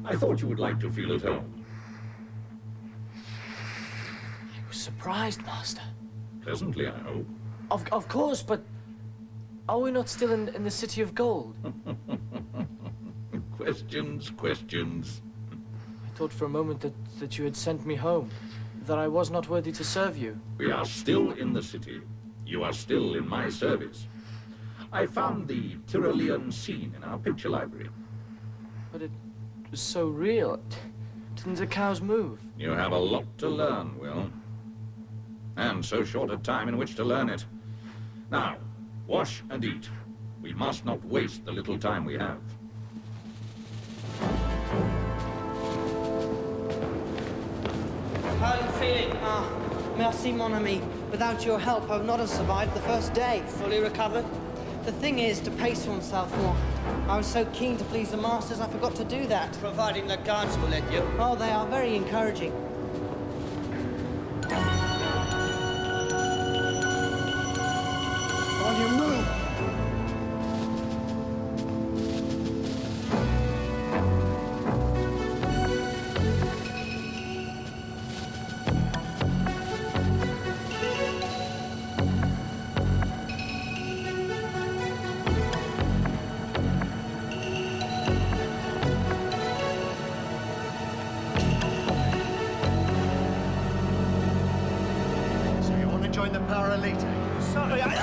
I thought you would like to feel at home. I was surprised, Master. Pleasantly, I hope. Of course, but are we not still in the City of Gold? Questions, questions. I thought for a moment that you had sent me home, that I was not worthy to serve you. We are still in the city. You are still in my service. I found the Tyrolean scene in our picture library. But it was so real. Didn't the cows move? You have a lot to learn, Will. And so short a time in which to learn it. Now, wash and eat. We must not waste the little time we have. How are you feeling? Merci, mon ami. Without your help, I would not have survived the first day. Fully recovered? The thing is to pace oneself more. I was so keen to please the masters, I forgot to do that. Providing the guards will let you. Oh, they are very encouraging. On your move! Join the power later. Sorry, come on.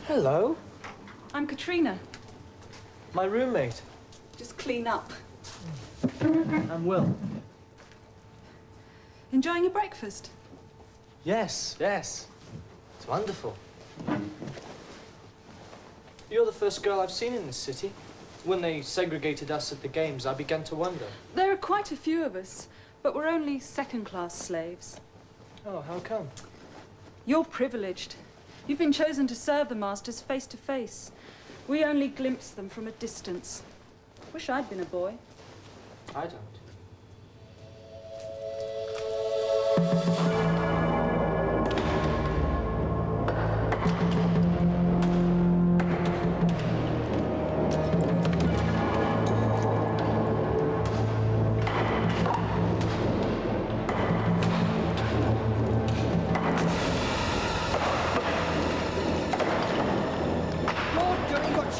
Hello. I'm Katrina. My roommate. Just clean up. I'm Will. Enjoying your breakfast? Yes, yes. It's wonderful. You're the first girl I've seen in this city. When they segregated us at the games, I began to wonder. There are quite a few of us, but we're only second-class slaves. Oh, how come? You're privileged. You've been chosen to serve the masters face to face. We only glimpse them from a distance. Wish I'd been a boy. I don't.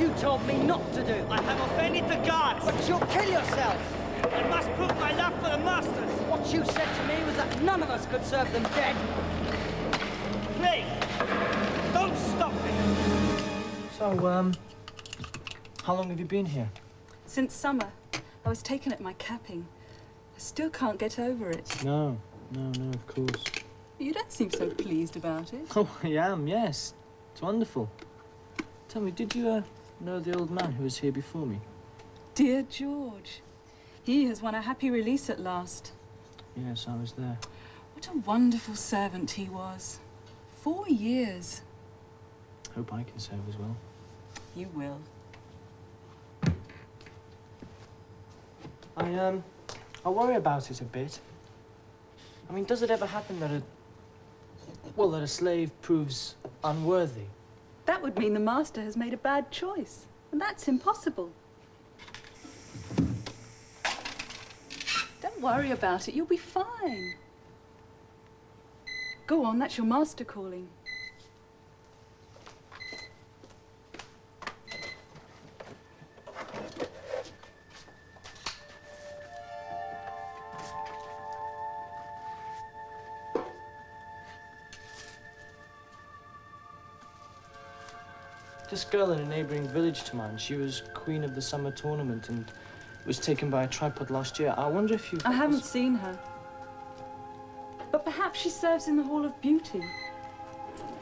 You told me not to do. I have offended the guards. But you'll kill yourself. I must prove my love for the masters. What you said to me was that none of us could serve them dead. Please, don't stop me. So, how long have you been here? Since summer, I was taken at my capping. I still can't get over it. No, of course. You don't seem so pleased about it. Oh, I am, yes. It's wonderful. Tell me, did you, know the old man who was here before me? Dear George. He has won a happy release at last. Yes, I was there. What a wonderful servant he was. 4 years. Hope I can serve as well. You will. I worry about it a bit. I mean, does it ever happen that that a slave proves unworthy? That would mean the master has made a bad choice, and that's impossible. Don't worry about it, you'll be fine. Go on, that's your master calling. This girl in a neighbouring village to mine, she was queen of the summer tournament and was taken by a tripod last year. I wonder if you... I haven't seen her. But perhaps she serves in the Hall of Beauty.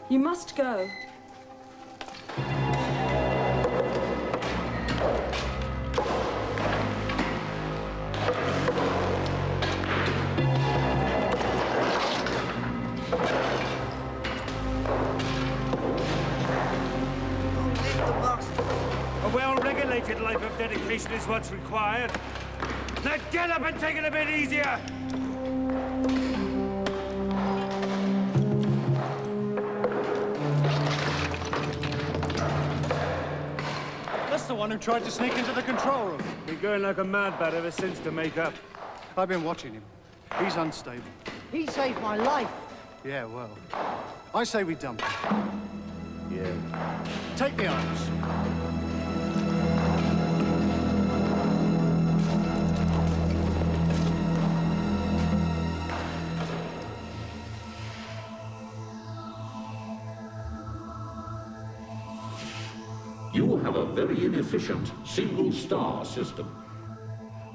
You must go. A well-regulated life of dedication is what's required. Now get up and take it a bit easier! That's the one who tried to sneak into the control room. Been going like a mad bat ever since to make up. I've been watching him. He's unstable. He saved my life. Yeah, well, I say we dump him. Yeah. Take the arms. You have a very inefficient single-star system.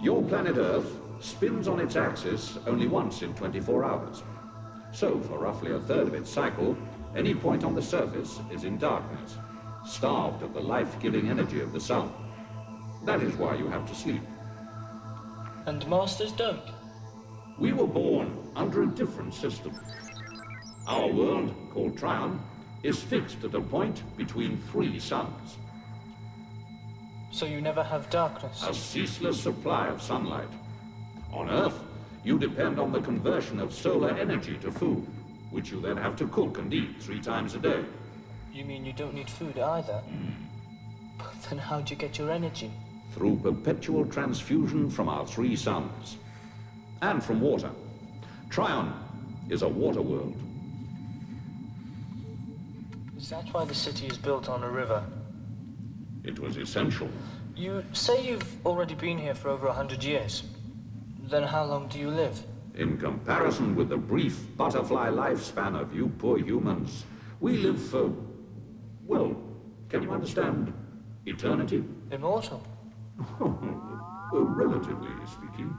Your planet Earth spins on its axis only once in 24 hours. So, for roughly a third of its cycle, any point on the surface is in darkness, starved of the life-giving energy of the sun. That is why you have to sleep. And masters don't. We were born under a different system. Our world, called Trion, is fixed at a point between 3 suns. So you never have darkness? A ceaseless supply of sunlight. On Earth, you depend on the conversion of solar energy to food, which you then have to cook and eat 3 times a day. You mean you don't need food either? But then how'd you get your energy? Through perpetual transfusion from our 3 suns. And from water. Trion is a water world. Is that why the city is built on a river? It was essential. You say you've already been here for over 100 years. Then how long do you live? In comparison with the brief butterfly lifespan of you poor humans, we live for, well, can you understand? Eternity? Immortal? Relatively speaking.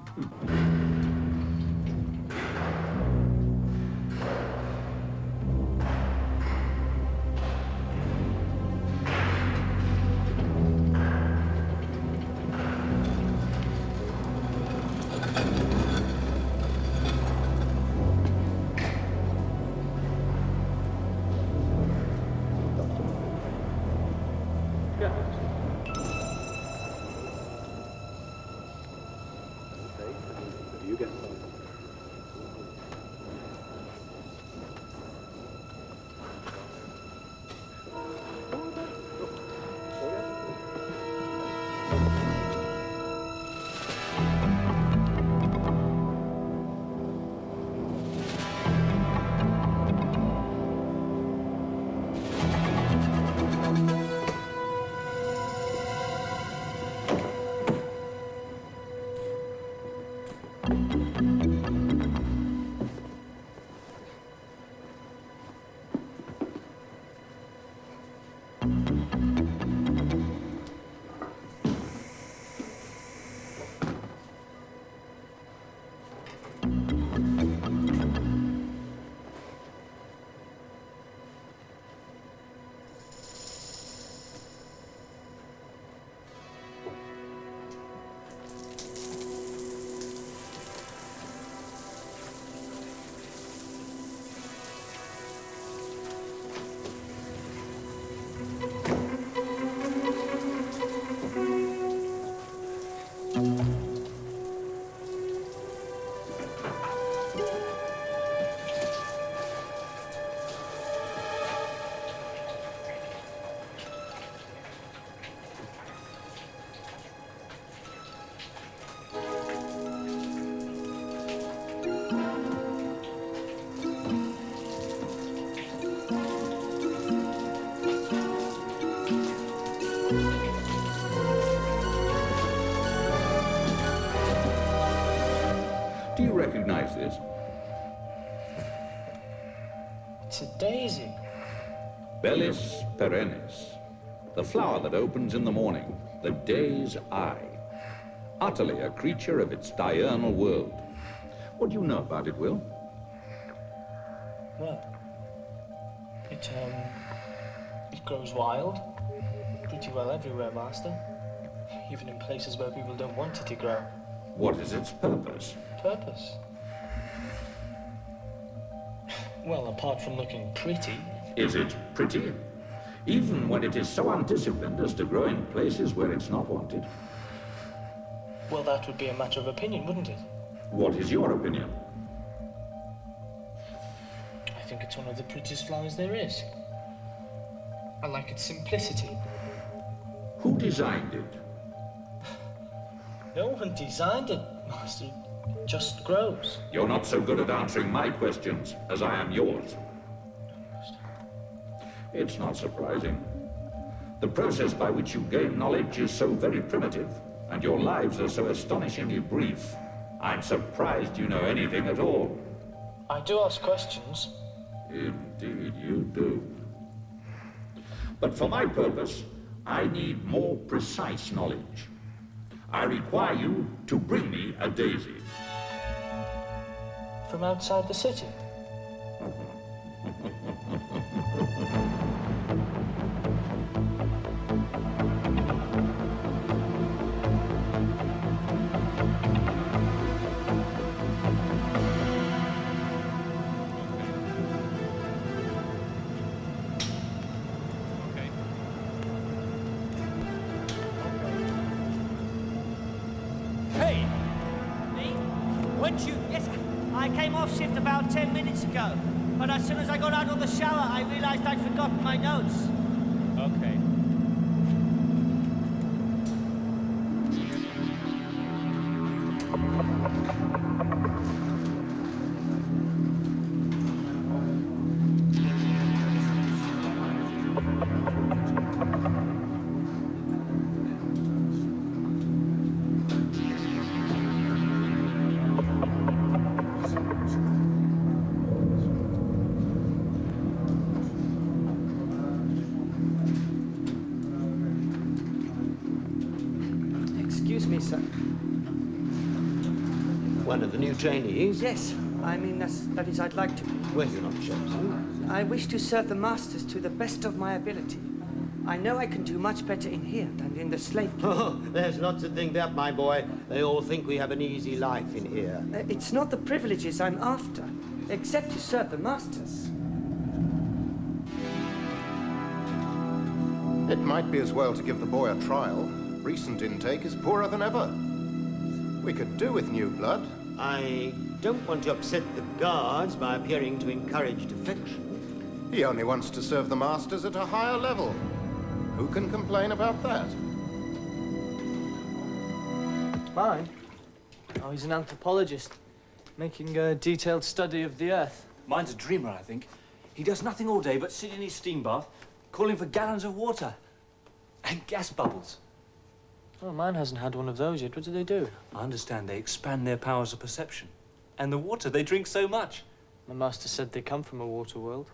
Do you recognize this? It's a daisy. Bellis perennis, the flower that opens in the morning, the day's eye. Utterly a creature of its diurnal world. What do you know about it, Will? Well, it grows wild. Pretty well everywhere, Master. Even in places where people don't want it to grow. What is its purpose? Purpose? Well, apart from looking pretty. Is it pretty? Even when it is so undisciplined as to grow in places where it's not wanted? Well, that would be a matter of opinion, wouldn't it? What is your opinion? I think it's one of the prettiest flowers there is. I like its simplicity. Who designed it? No one designed it, Master. It just grows. You're not so good at answering my questions as I am yours. It's not surprising. The process by which you gain knowledge is so very primitive, and your lives are so astonishingly brief. I'm surprised you know anything at all. I do ask questions. Indeed you do. But for my purpose, I need more precise knowledge. I require you to bring me a daisy. From outside the city? Hey! Me? Weren't you? Yes, I came off shift about 10 minutes ago. But as soon as I got out of the shower, I realized I'd forgotten my notes. Okay. Excuse me, sir. One of the new trainees? Yes, I mean, that is, I'd like to. Were you not chosen? I wish to serve the masters to the best of my ability. I know I can do much better in here than in the slave camp. Oh, there's not to think that, my boy. They all think we have an easy life in here. It's not the privileges I'm after, except to serve the masters. It might be as well to give the boy a trial. Recent intake is poorer than ever. We could do with new blood. I don't want to upset the guards by appearing to encourage defection. He only wants to serve the masters at a higher level. Who can complain about that? Mine? Oh, he's an anthropologist, making a detailed study of the Earth. Mine's a dreamer, I think. He does nothing all day but sit in his steam bath, calling for gallons of water. And gas bubbles. Oh, mine hasn't had one of those yet. What do they do? I understand they expand their powers of perception. And the water, they drink so much. My master said they come from a water world.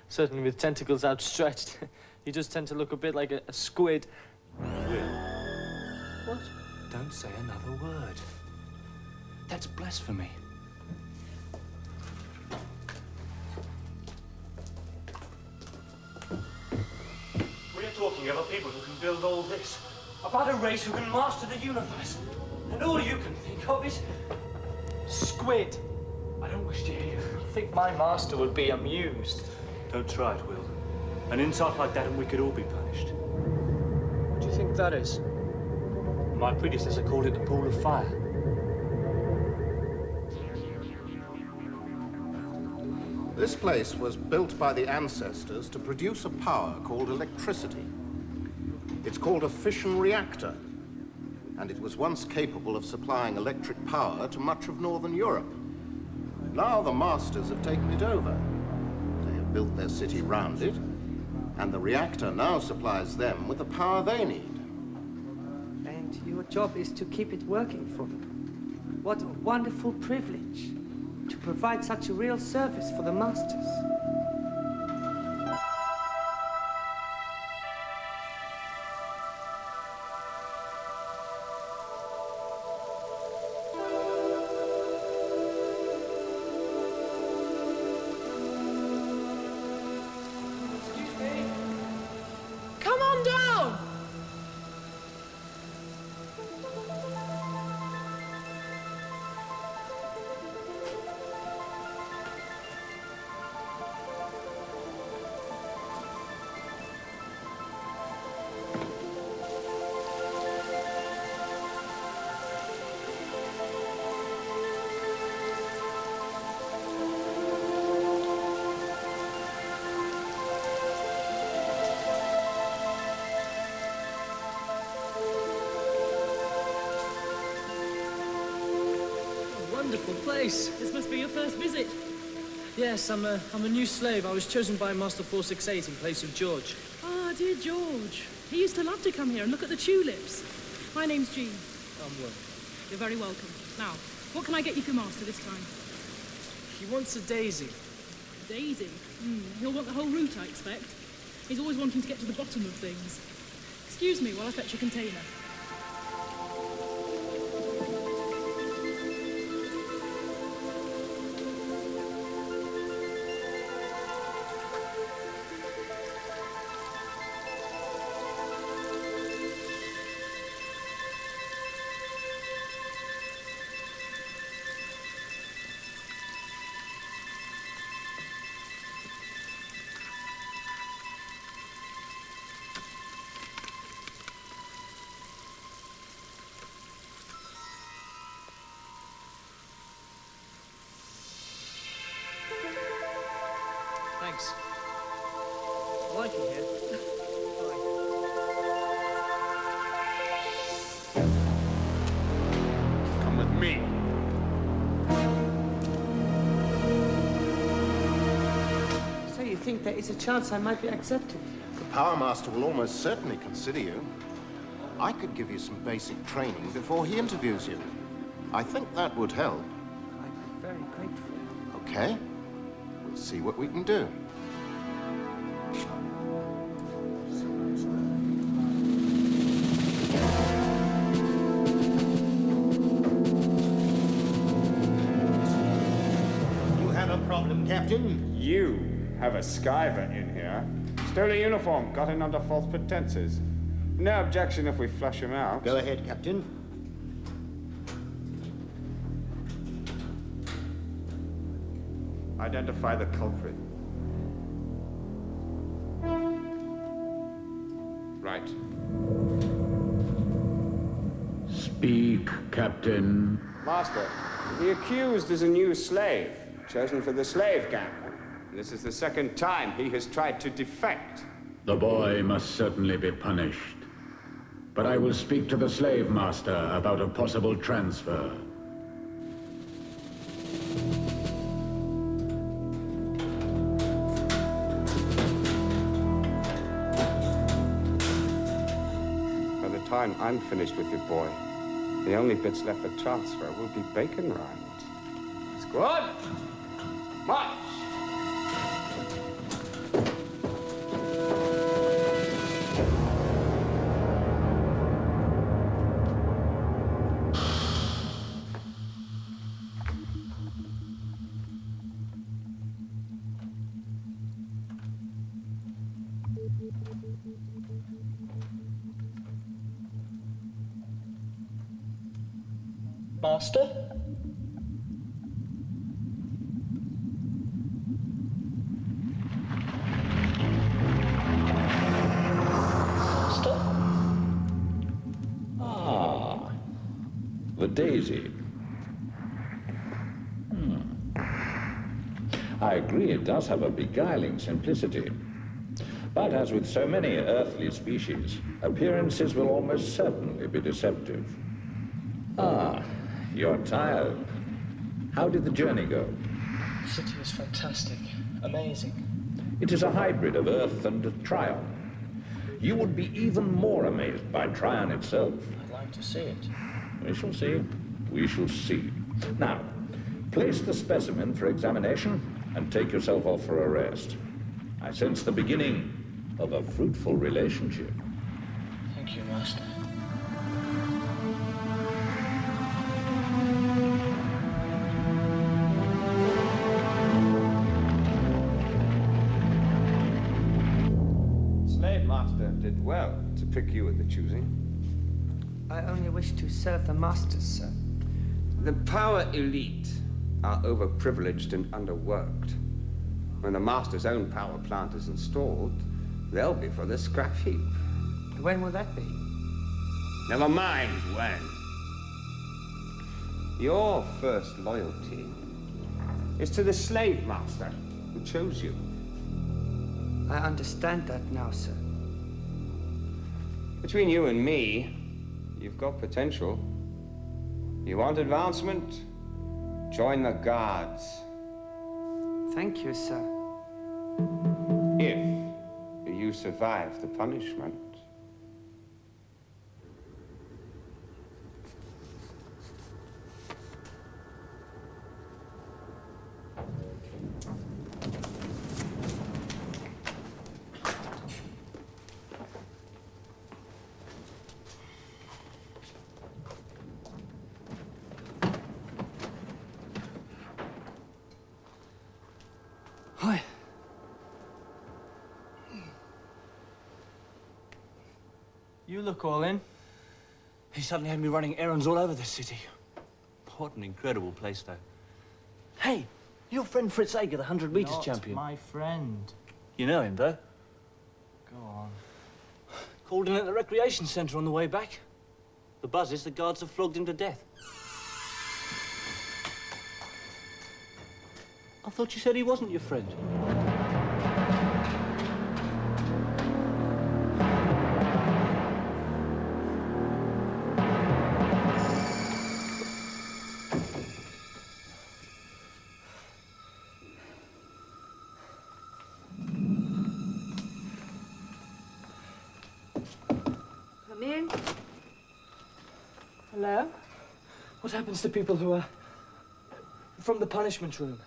Certainly with tentacles outstretched. He does tend to look a bit like a squid. Will, What? don't say another word. That's blasphemy. We're talking about people who can build all this. About a race who can master the universe. And all you can think of is Squid. I don't wish to hear. I think my master would be amused. Don't try it, Will. An insult like that and we could all be punished. What do you think that is? My predecessor called it the pool of fire. This place was built by the ancestors to produce a power called electricity. It's called a fission reactor, and it was once capable of supplying electric power to much of Northern Europe. Now the masters have taken it over. They have built their city round it, and the reactor now supplies them with the power they need. And your job is to keep it working for them. What a wonderful privilege to provide such a real service for the masters. Come on down! wonderful place. This must be your first visit. Yes, I'm a new slave. I was chosen by Master 468 in place of George. Ah, dear George. He used to love to come here and look at the tulips. My name's Jean. I'm Will. You're very welcome. Now, what can I get you for Master this time? He wants a daisy. Daisy? He'll want the whole route, I expect. He's always wanting to get to the bottom of things. Excuse me while I fetch a container. Thanks. I like it here. Come with me. So you think there is a chance I might be accepted? The Power Master will almost certainly consider you. I could give you some basic training before he interviews you. I think that would help. I'd be very grateful. Okay. We'll see what we can do. You have a problem, Captain? You have a skiver in here. Stole a uniform, got in under false pretenses. No objection if we flush him out. Go ahead, Captain. Identify the culprit. Right. Speak, Captain. Master, the accused is a new slave, chosen for the slave camp. This is the second time he has tried to defect. The boy must certainly be punished. But I will speak to the slave master about a possible transfer. By the time I'm finished with your boy, the only bits left for transfer will be bacon rinds. Squad, march! Master? Master? Ah, the daisy. I agree it does have a beguiling simplicity. But as with so many earthly species, appearances will almost certainly be deceptive. Ah, you're tired. How did the journey go? The city is fantastic. Amazing. It is a hybrid of Earth and Trion. You would be even more amazed by Trion itself. I'd like to see it. We shall see. We shall see. Now, place the specimen for examination and take yourself off for a rest. I sense the beginning of a fruitful relationship. Thank you, Master. Slave master did well to pick you at the choosing. I only wish to serve the masters, sir. The power elite are overprivileged and underworked. When the master's own power plant is installed, they'll be for the scrap heap. When will that be? Never mind when. Your first loyalty is to the slave master who chose you. I understand that now, sir. Between you and me, you've got potential. You want advancement? Join the guards. Thank you, sir. If you survive the punishment. Hi. You look all in. He suddenly had me running errands all over the city. What an incredible place, though. Hey, your friend Fritz Ager, the 100 meters champion. My friend. You know him, though? Go on. Called in at the recreation centre on the way back. The buzz is the guards have flogged him to death. I thought you said he wasn't your friend. Come in. Hello? What happens to people who are from the punishment room?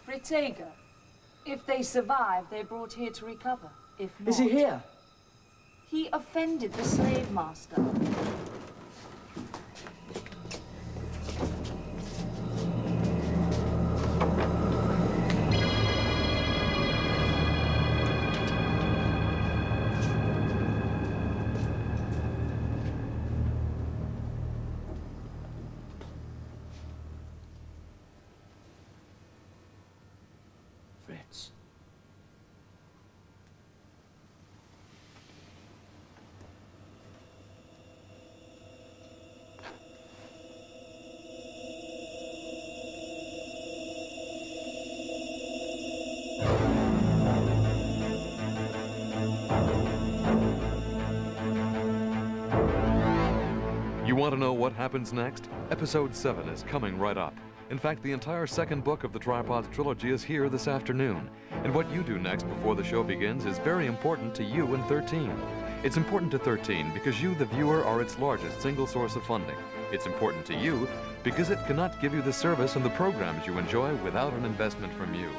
Fritz Ager. If they survive, they're brought here to recover. If not... Is he here? He offended the slave master. Fritz. You want to know what happens next? Episode 7 is coming right up. In fact, the entire second book of the Tripods trilogy is here this afternoon. And what you do next before the show begins is very important to you and 13. It's important to 13 because you, the viewer, are its largest single source of funding. It's important to you because it cannot give you the service and the programs you enjoy without an investment from you.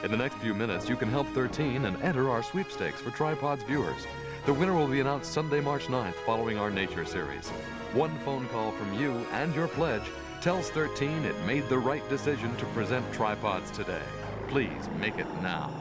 In the next few minutes, you can help 13 and enter our sweepstakes for Tripods viewers. The winner will be announced Sunday, March 9th, following our Nature series. One phone call from you and your pledge tells 13 it made the right decision to present Tripods today. Please make it now.